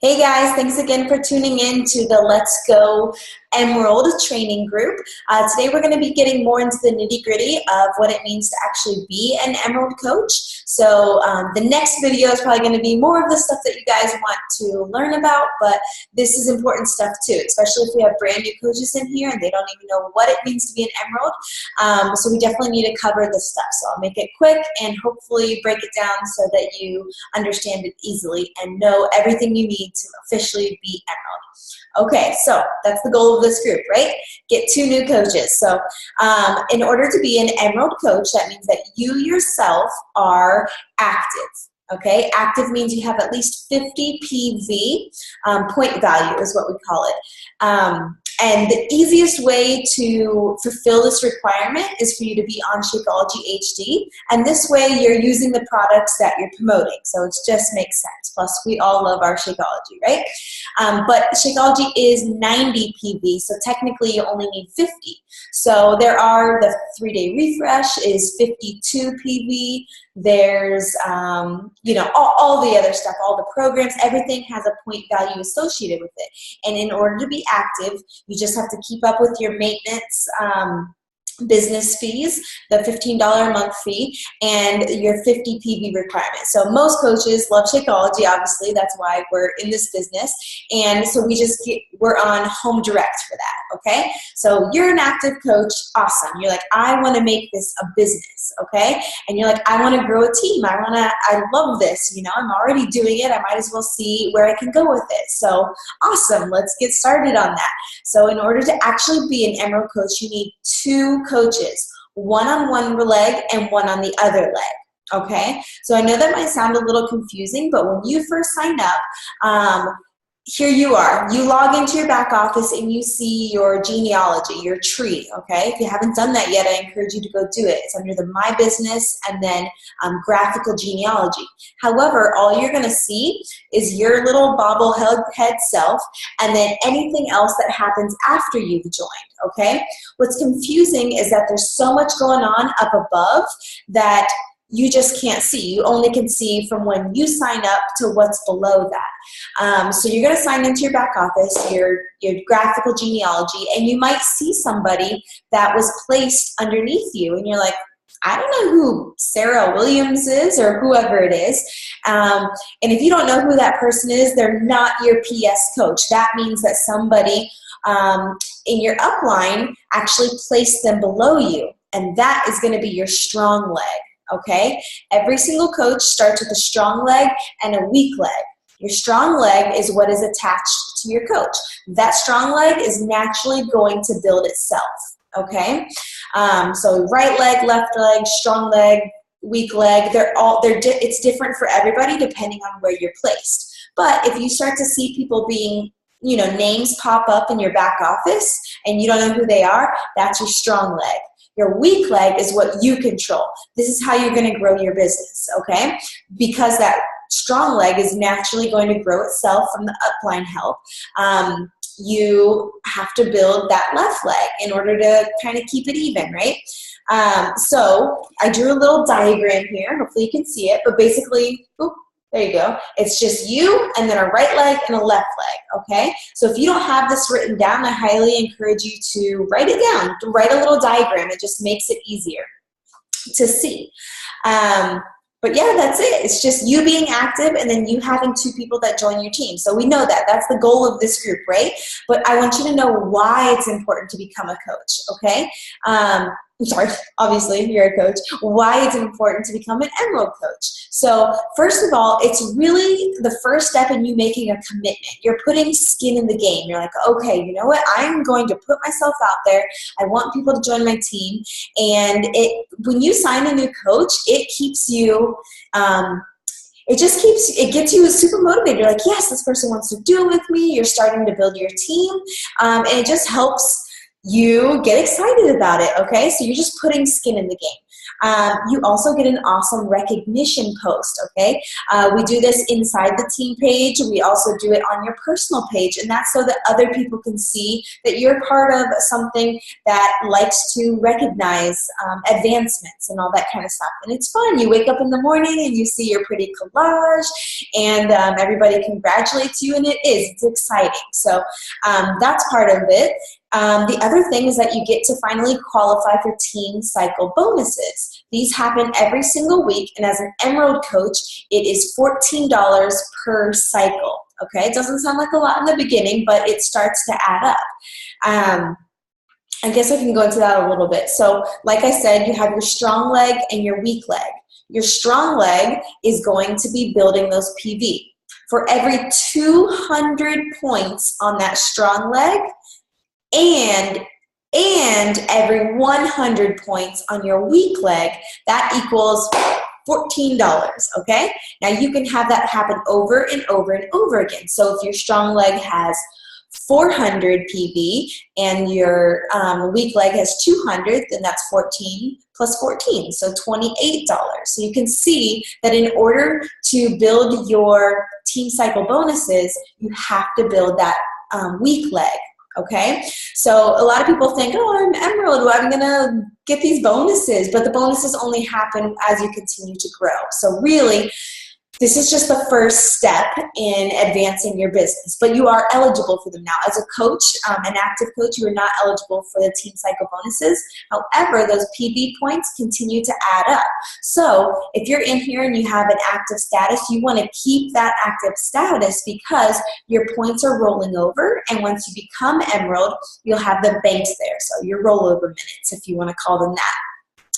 Hey guys, thanks again for tuning in to the Let's Go Emerald training group. Today we're going to be getting more into the nitty-gritty of what it means to actually be an Emerald coach. So the next video is probably going to be more of the stuff that you guys want to learn about, but this is important stuff too, especially if we have brand new coaches in here and they don't even know what it means to be an Emerald. So we definitely need to cover this stuff. So I'll make it quick and hopefully break it down so that you understand it easily and know everything you need to officially be Emerald. Okay, so that's the goal of this group, right? Get 2 new coaches. So in order to be an Emerald coach, that means that you yourself are active. Okay, active means you have at least 50 PV, point value is what we call it. And the easiest way to fulfill this requirement is for you to be on Shakeology HD. And this way you're using the products that you're promoting. So it just makes sense. Plus we all love our Shakeology, right? But Shakeology is 90 PV, so technically you only need 50. So there are the 3-day refresh is 52 PV. There's, all the other stuff, all the programs, everything has a point value associated with it. And in order to be active, you just have to keep up with your maintenance business fees, the $15 a month fee, and your 50 PV requirement. So most coaches love Shakeology, obviously, that's why we're in this business. And so we're on Home Direct for that, okay? So you're an active coach, awesome. You're like, I want to make this a business, okay? And you're like, I want to grow a team. I love this, I'm already doing it. I might as well see where I can go with it. So awesome, let's get started on that. So in order to actually be an Emerald coach, you need 2 coaches, one on one leg and one on the other leg, okay? So I know that might sound a little confusing, but when you first sign up, here you are. You log into your back office and you see your genealogy, your tree, okay? If you haven't done that yet, I encourage you to go do it. It's under the My Business and then graphical genealogy. However, all you're gonna see is your little bobblehead self and then anything else that happens after you've joined, okay? What's confusing is that there's so much going on up above that you just can't see. You only can see from when you sign up to what's below that. So you're going to sign into your back office, your graphical genealogy, and you might see somebody that was placed underneath you, and you're like, I don't know who Sarah Williams is or whoever it is. And if you don't know who that person is, they're not your PS coach. That means that somebody in your upline actually placed them below you, and that is going to be your strong leg. Okay, every single coach starts with a strong leg and a weak leg. Your strong leg is what is attached to your coach. That strong leg is naturally going to build itself. Okay, so right leg, left leg, strong leg, weak leg. It's different for everybody depending on where you're placed. But if you start to see people being names pop up in your back office and you don't know who they are, that's your strong leg. Your weak leg is what you control. This is how you're going to grow your business, okay? Because that strong leg is naturally going to grow itself from the upline help. You have to build that left leg in order to kind of keep it even, right? So I drew a little diagram here. Hopefully you can see it, but basically, there you go. It's just you and then a right leg and a left leg, okay? So if you don't have this written down, I highly encourage you to write it down. To write a little diagram. It just makes it easier to see. But yeah, that's it. It's just you being active and then you having 2 people that join your team. So we know that. That's the goal of this group, right? But I want you to know why it's important to become a coach, okay? I'm sorry, obviously you're a coach, why it's important to become an Emerald coach. So first of all, it's really the first step in you making a commitment. You're putting skin in the game. You're like, okay, you know what? I'm going to put myself out there. I want people to join my team. And when you sign a new coach, it keeps you, it gets you super motivated. You're like, yes, this person wants to do it with me. You're starting to build your team. And it just helps you get excited about it, okay? So you're just putting skin in the game. You also get an awesome recognition post, okay? We do this inside the team page. We also do it on your personal page, and that's so that other people can see that you're part of something that likes to recognize advancements and all that kind of stuff. And it's fun. You wake up in the morning and you see your pretty collage, and everybody congratulates you, and it's exciting. So that's part of it. The other thing is that you get to finally qualify for Team Cycle bonuses. These happen every single week, and as an Emerald coach, it is $14 per cycle. Okay, it doesn't sound like a lot in the beginning, but it starts to add up. I guess I can go into that a little bit. So like I said, you have your strong leg and your weak leg. Your strong leg is going to be building those PV. For every 200 points on that strong leg, and every 100 points on your weak leg, that equals $14, okay? Now you can have that happen over and over and over again. So if your strong leg has 400 PV and your weak leg has 200, then that's 14 plus 14, so $28. So you can see that in order to build your Team Cycle bonuses, you have to build that weak leg. Okay, so a lot of people think, oh, I'm Emerald, I'm gonna get these bonuses, but the bonuses only happen as you continue to grow. So really, this is just the first step in advancing your business, but you are eligible for them now. As a coach, an active coach, you are not eligible for the Team Cycle bonuses. However, those PV points continue to add up. So if you're in here and you have an active status, you want to keep that active status because your points are rolling over, and once you become Emerald, you'll have them banked there. So your rollover minutes, if you want to call them that.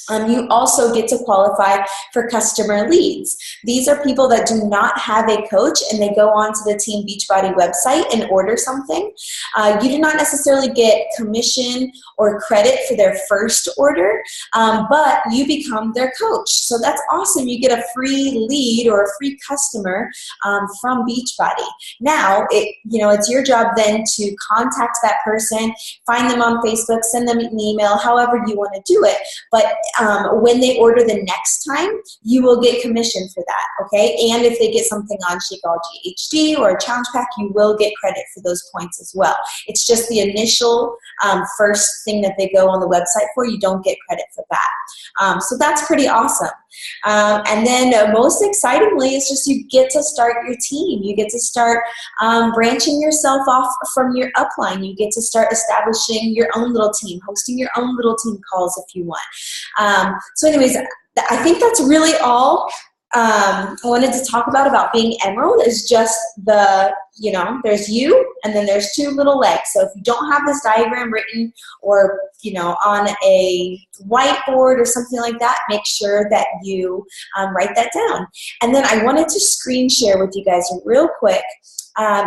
You also get to qualify for customer leads. These are people that do not have a coach and they go onto the Team Beachbody website and order something. You do not necessarily get commission or credit for their first order, but you become their coach. So that's awesome. You get a free lead or a free customer from Beachbody. Now, it's your job then to contact that person, find them on Facebook, send them an email, however you want to do it. But when they order the next time, you will get commission for that, okay? And if they get something on Shakeology HD or a challenge pack, you will get credit for those points as well. It's just the initial first thing that they go on the website for, you don't get credit for that. So that's pretty awesome. And then most excitingly is just you get to start your team. You get to start branching yourself off from your upline. You get to start establishing your own little team, hosting your own little team calls if you want. So anyways, I think that's really all I wanted to talk about being Emerald is just there's you and then there's two little legs. So if you don't have this diagram written or, on a whiteboard or something like that, make sure that you write that down. And then I wanted to screen share with you guys real quick.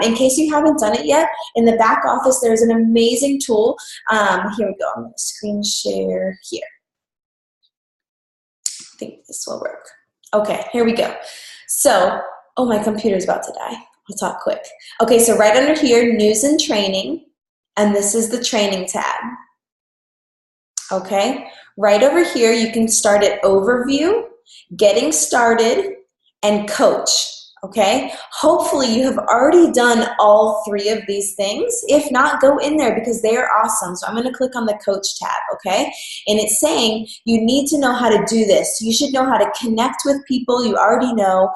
In case you haven't done it yet, in the back office, there's an amazing tool. Here we go. I'm going to screen share here. I think this will work. Okay, here we go. So, oh, my computer's about to die. I'll talk quick. Okay, so right under here, news and training, and this is the training tab. Okay, right over here, you can start at overview, getting started, and coach. Okay, hopefully you have already done all three of these things. If not, go in there because they are awesome. So I'm going to click on the coach tab, okay? And it's saying you need to know how to do this. You should know how to connect with people you already know,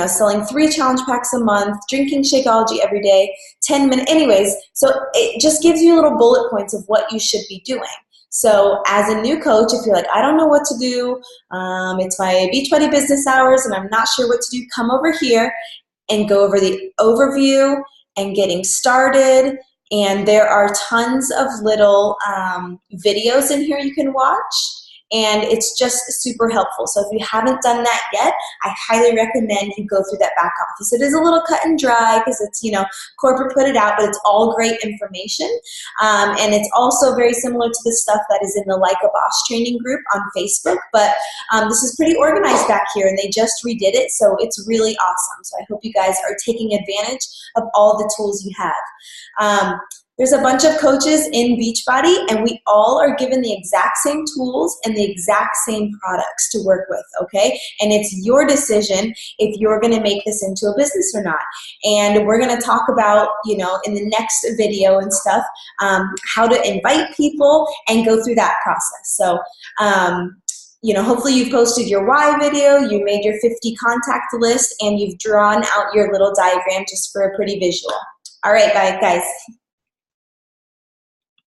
selling 3 challenge packs a month, drinking Shakeology every day, 10 minutes. Anyways, so it just gives you little bullet points of what you should be doing. So as a new coach, if you're like, I don't know what to do, it's my Beachbody business hours and I'm not sure what to do, come over here and go over the overview and getting started. And there are tons of little videos in here you can watch. And it's just super helpful. So if you haven't done that yet, I highly recommend you go through that back office. It is a little cut and dry because it's, corporate put it out, but it's all great information. And it's also very similar to the stuff that is in the Like a Boss training group on Facebook. But this is pretty organized back here and they just redid it. So it's really awesome. So I hope you guys are taking advantage of all the tools you have. There's a bunch of coaches in Beachbody, and we all are given the exact same tools and the exact same products to work with, okay? And it's your decision if you're gonna make this into a business or not. And we're gonna talk about, in the next video and stuff, how to invite people and go through that process. So, hopefully you've posted your why video, you made your 50 contact list, and you've drawn out your little diagram just for a pretty visual. All right, guys.